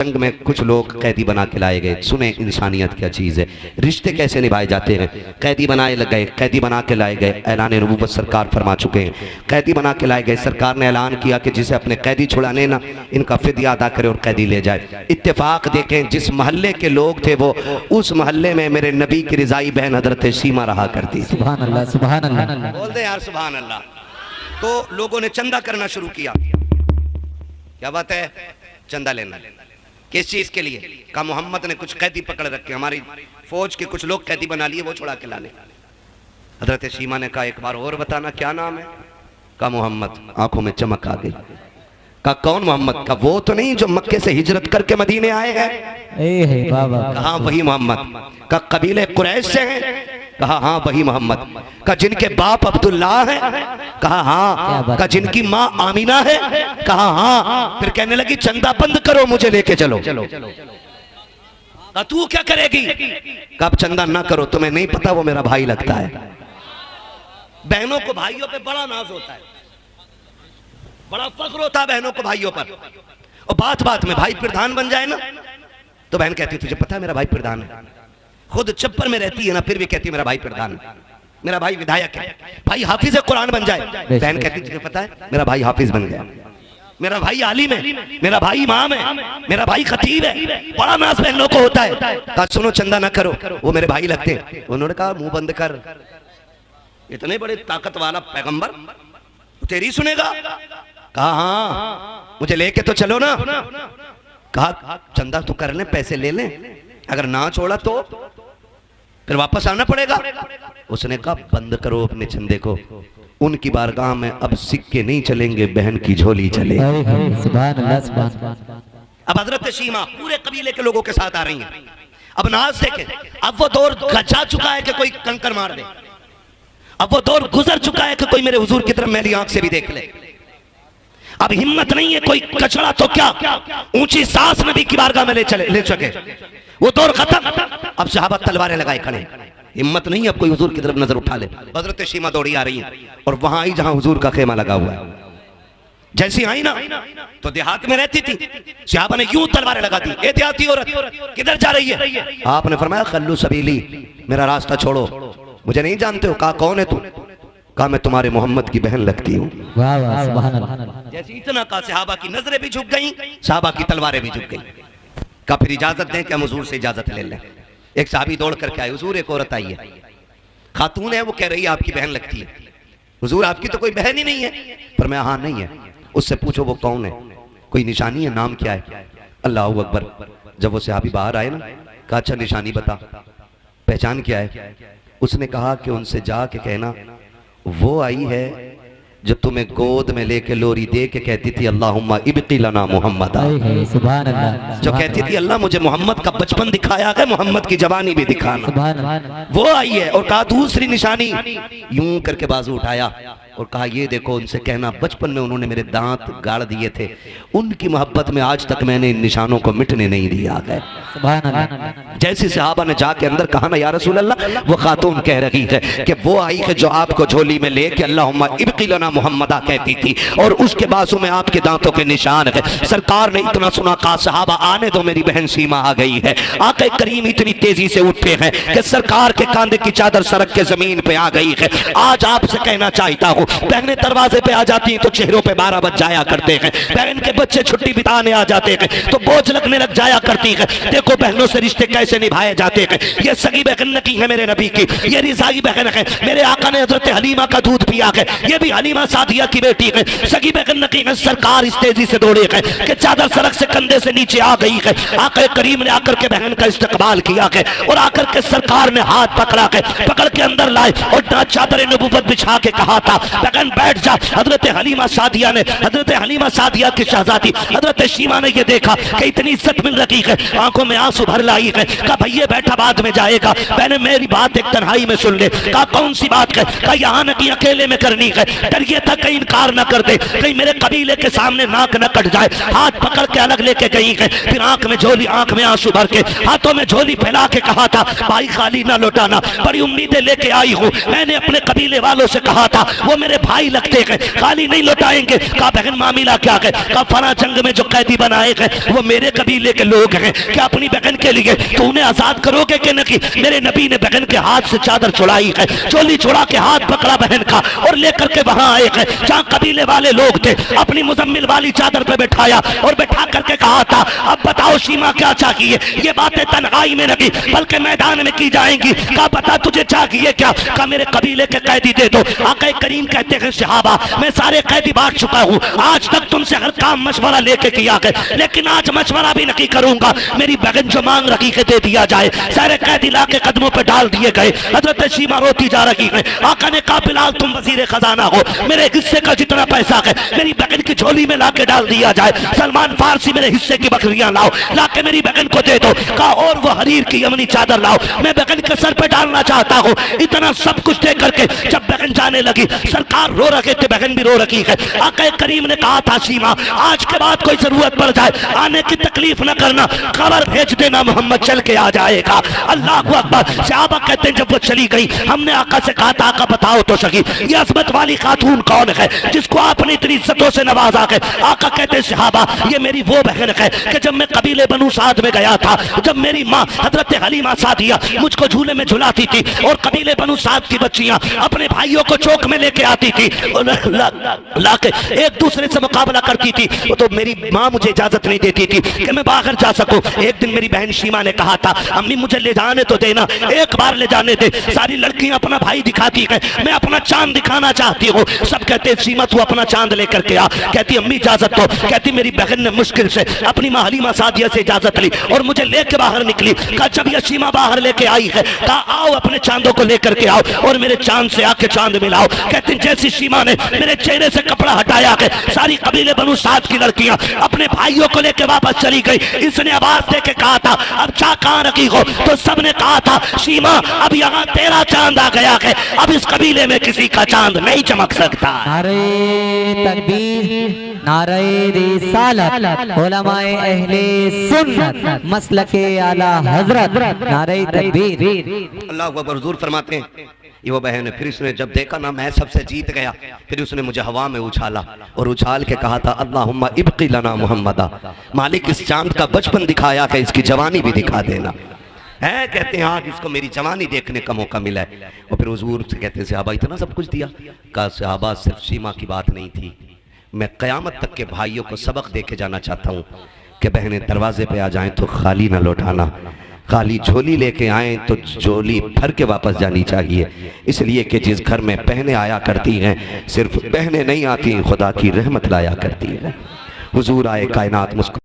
जंग में कुछ लोग कैदी बना के लाए गए। सुने इंसानियत क्या चीज़ है, रिश्ते कैसे निभाए जाते हैं। कैदी बनाए गए, कैदी बना के लाए गए। ऐलान नबूवत सरकार फरमा चुके हैं, कैदी बना के लाए गए। सरकार ने ऐलान किया कि जिसे अपने कैदी छुड़ाने ना, इनका फिदिया अदा करे और कैदी ले जाए। इत्तेफाक देखें, जिस मोहल्ले के लोग थे वो उस मोहल्ले में मेरे नबी की रिजाई बहन हजरत सीमा रहा करती। सुभान अल्लाह, सुभान अल्लाह। बोल दे यार सुभान अल्लाह। तो लोगों ने चंदा करना शुरू किया। क्या बात है, चंदा लेना। किस चीज के लिए? कहा मोहम्मद ने कुछ कैदी पकड़ रखे, हमारी फौज के कुछ लोग कैदी बना लिए, वो छुड़ा के लाने। हजरत सीमा ने कहा एक बार और बताना क्या नाम है? कहा मोहम्मद। आंखों में चमक आ गई। कहा कौन मोहम्मद? का वो तो नहीं जो मक्के से हिजरत करके मदीने आए हैं? कहा वही मोहम्मद। का कबीले कुरैश से हैं? कहा हाँ वही मोहम्मद। का जिनके बाप अब्दुल्ला है? कहा हाँ। का जिनकी माँ आमीना है? कहा हाँ। फिर कहने लगी चंदा बंद करो, मुझे लेके चलो। का तू क्या करेगी? का अब चंदा ना करो, तुम्हें नहीं पता वो मेरा भाई लगता है। बहनों को भाइयों पे बड़ा नाज होता है, बड़ा फख्र होता है बहनों को भाइयों पर। और बात बात में भाई प्रधान बन जाए ना, तो बहन कहती तुझे पता है मेरा भाई प्रधान है। खुद चप्पर में रहती है ना, फिर भी कहती है मेरा भाई प्रधान है, मेरा भाई विधायक है। भाई हाफिज कुरान बन जाए, बहन कहती तुझे पता है मेरा भाई हाफिज बन गया, मेरा भाई आलिम है, मेरा भाई इमाम है, मेरा भाई खतीब है। बड़ा नाज बहनों को होता है। कहा सुनो चंदा ना करो, वो मेरे भाई लगते हैं। उन्होंने कहा मुंह बंद कर, इतने बड़े ताकत वाला पैगंबर तेरी सुनेगा? कहा हाँ मुझे लेके तो चलो ना। कहा चंदा तो कर ले, पैसे ले ले, अगर ना छोड़ा तो फिर वापस आना पड़ेगा। उसने कहा बंद करो अपने चंदे को, उनकी बारगाह में अब सिक्के नहीं चलेंगे, बहन की झोली चले। सुभान अल्लाह, सुभान अल्लाह। अब हजरत सीमा पूरे कबीले के लोगों के साथ आ रही हैं। अब नाज देखे, अब वो दौर जा चुका है कि कोई कंकर मार दे, अब वो दौर गुजर चुका है कि कोई मेरे हुजूर की तरफ मेरी आंख से भी देख ले। अब हिम्मत नहीं है कोई कचड़ा तो क्या ऊंची सांस नबी की बारगाह में ले सके। वो दौर खत्म। अब सहाबा तलवारें लगाए खड़े, हिम्मत नहीं है अब कोई हुजूर की तरफ नजर उठा ले। हजरत सीमा दौड़ी आ रही है और वहां आई जहां हुजूर का खेमा लगा हुआ है। जैसी आई ना तो देहात में रहती थी, सहाबा ने यूं तलवारें लगा दी, ए देहाती औरत किधर जा रही है? आपने फरमाया खल्लू सबीली, मेरा रास्ता छोड़ो, मुझे नहीं जानते हो। कहा कौन है तू? कहा मैं तुम्हारे मोहम्मद की बहन लगती हूँ। वाह वाह, सुभान अल्लाह। जैसे इतना कहा सहाबा की नजरें भी झुक गई, सहाबा की तलवारें भी झुक गई। कहा फिर इजाजत दें कि हम हुजूर से इजाजत ले लें। एक साहबी दौड़ करके आए, हुजूर एक औरत आई है, खातून है, वो कह रही है आपकी बहन लगती है। हुजूर आपकी तो कोई बहन ही नहीं है। पर मैं हाँ नहीं है। उससे पूछो वो कौन है, कोई निशानी है, नाम क्या है? अल्लाह अकबर। जब वो सहाबी बाहर आए ना, कहा अच्छा निशानी बता, पहचान क्या है? उसने कहा कि उनसे जाके कहना वो आई है जो तुम्हें गोद में लेके लोरी दे के कहती थी अल्लाहुम्मा इब्की लना मोहम्मद। सुभान अल्लाह। जो कहती थी अल्लाह मुझे मोहम्मद का बचपन दिखाया है, मोहम्मद की जवानी भी दिखाना। वो आई है। और कहा दूसरी निशानी, यूं करके बाजू उठाया और कहा ये देखो, उनसे कहना बचपन में उन्होंने मेरे दांत गाड़ दिए थे, उनकी मोहब्बत में आज तक मैंने इन निशानों को मिटने नहीं दिया है। जैसे सहाबा ने जाके अंदर कहा ना या रसूल अल्लाह, वो खातून कह रही है कि वो आई है जो आपको झोली में लेके अल्लाहुम्मा इब्की लना मोहम्मदा कहती थी, और उसके बाजू में आपके दांतों के निशान है। सरकार ने इतना सुना, कहा सहाबा आने दो, मेरी बहन सीमा आ गई है। आके करीम इतनी तेजी से उठे हैं कि सरकार के कांधे की चादर सरक के जमीन पे आ गई है। आज आपसे कहना चाहता हूँ, बहनें दरवाजे पे आ जाती हैं तो चेहरों पे 12 बज जाया करते हैं, बहन के बच्चे छुट्टी बिताने आ जाते हैं तो बोझ लगने लग जाया करती है। देखो बहनों से रिश्ते कैसे निभाए जाते हैं। ये सगी बहन की है मेरे नबी की, ये रिजाई बहन है, मेरे आका ने हजरत हलीमा का दूध पिया है, ये भी हलीमा सादिया की बेटी है, सगी बहन की है। सरकार इस तेजी से दौड़े है कि चादर सड़क से कंधे से नीचे आ गई है। आका करीम ने आकर के बहन का इस्तकबाल किया है और आकर के सरकार ने हाथ पकड़ा है, पकड़ के अंदर लाए और चादर नबूवत बिछा के कहा था बहन बैठ जा। हजरत हलीमा सादिया ने, हजरत हलीमा सादिया की शहजादी हजरत सीमा ने ये देखा कि इतनी इज्जत मिल रही है, आंखों में आंसू भर लाई है। कहा भैया बैठा बाद में जाएगा, मैंने मेरी बात एक तन्हाई में सुन ले। कहा कौन सी बात है? कहा यहाँ न की अकेले में करनी है, डरिए था कहीं इनकार न कर दे, कहीं मेरे कबीले के सामने नाक न कट जाए। हाथ पकड़ के अलग लेके गई है, फिर आंख में झोली, आंख में आंसू भर के हाथों में झोली फैला के कहा था भाई खाली ना लौटाना, बड़ी उम्मीदें लेके आई हूँ, मैंने अपने कबीले वालों से कहा था वो मेरे भाई लगते हैं। खाली नहीं लौटाएंगे। कहा बहन मामला क्या है? कहा फला जंग में जो कैदी बनाए हैं वो मेरे कबीले के लोग हैं। क्या अपनी बहन के लिए तो उन्हें आजाद करोगे कि नहीं? मेरे नबी ने बहन के हाथ से चादर छुड़ाई है, चोली छुड़ा के हाथ पकड़ा बहन का और लेकर के वहां आए हैं जहां कबीले वाले लोग थे। अपनी मुजम्मिल वाली चादर पे बैठाया और बैठा करके कहा था अब बताओ सीमा क्या चाहिए? ये बातें तन्हाई में नहीं बल्कि मैदान में की जाएंगी। कहा बता तुझे चाहिए क्या? कहा मेरे कबीले के कैदी दे दो। आका करीम कहते हैं सहाबा मैं सारे कैदी बांट चुका हूँ, आज तक तुमसे हर काम मशवरा लेके किया है, लेकिन आज मशवरा भी नहीं करूंगा। मेरी बहन जो मांग रखी है दे दिया जाए। सारे कैदी ला के कदमों पे डाल दिए गए। हजरत सीमा रोती जा रही है। आका ने कहा बिलाल तुम वजीर खजाना हो, मेरे हिस्से का जितना पैसा है मेरी बहन की झोली में ला के डाल दिया जाए। सलमान फारसी मेरे हिस्से की बकरियां लाओ, ला के मेरी बहन को दे दो। कहा और वो हरीर की यमनी चादर लाओ, मैं बहन के सर पे डालना चाहता हूँ। इतना सब कुछ दे करके जब बहन जाने लगी सरकार रो रहे थे, बहन भी रो रही है। आका करीम ने कहा था सीमा आज के बाद कोई जरूरत पड़ जाए आने की तकलीफ न करना, खबर भेज देना मोहम्मद चल के आ जाएगा। अल्लाह अकबर। सहाबा कहते हैं जब वो चली गई हमने आका से कहा था आका बताओ तो सही ये अजमत वाली खातून कौन है जिसको आपने इतनी इज्जतों से नवाजा है? आका कहते हैं सहाबा ये मेरी वो बहन है कि जब मैं कबीले बनु साद में गया था, जब मेरी माँ हजरत हलीमा सादिया मुझको झूले में झुलाती थी और कबीले बनु साद की बच्चियां अपने भाइयों को चौक में लेके आती थी लाके एक दूसरे से मुकाबला करती थी, तो मेरी माँ मुझे इजाजत नहीं देती थी कि मैं बाहर जा सकूं। एक दिन मेरी बहन शीमा ने कहा था अम्मी मुझे ले जाने तो देना, एक बार ले जाने दे। सारी लड़कियां अपना भाई दिखाती हैं, मैं अपना चांद दिखाना चाहती हूँ। सब कहते हैं सीमा तू अपना चांद लेकर के आ। कहती अम्मी इजाजत दो। कहती मेरी बहन ने मुश्किल से अपनी माँ हलीमा सादिया से इजाजत ली और मुझे लेके बाहर निकली। कहा जब यह सीमा बाहर लेके आई है कहा आओ अपने चांदों को लेकर के आओ और मेरे चांद से आके चांद मिलाओ। कहते जैसी सीमा ने मेरे चेहरे से कपड़ा हटाया है सारी कबीले बनु साद की लड़कियां अपने भाइयों को लेकर वापस चली गई। इसने आवाज दे के कहा था अब चा कहां रखी हो? तो सबने कहा था सीमा अब यहाँ तेरा चांद आ गया है, अब इस कबीले में किसी का चांद नहीं चमक सकता। नारे तकबीर, नारे रिसालत, उलमाए अहले सुन्नत, मसलके आला हजरत, नारे तकबीर। अल्लाह अकबर। हुजूर फरमाते हैं ये वो बहन है। फिर उसने जब देखा ना मैं सबसे जीत गया, फिर उसने मुझे हवा में उछाला और उछाल के कहा था अल्लाहुम्मा इब्की लना मुहम्मदा, मालिक इस चांद का बचपन दिखाया है इसकी जवानी भी दिखा देना है। कहते हैं आज इसको मेरी जवानी देखने का मौका मिला है। और फिर हुजूर से कहते हैं सहाबा इतना सब कुछ दिया? कहा सहाबा सिर्फ सीमा की बात नहीं थी, मैं क़यामत तक के भाइयों को सबक दे के जाना चाहता हूँ कि बहनें दरवाजे पे आ जाएं तो खाली ना लौटाना, खाली झोली लेके आए तो झोली भर के वापस जानी चाहिए। इसलिए कि जिस घर में बहनें आया करती हैं सिर्फ बहनें नहीं आती, खुदा की रहमत लाया करती है। हुजूर आए कायनात मुस्कुरा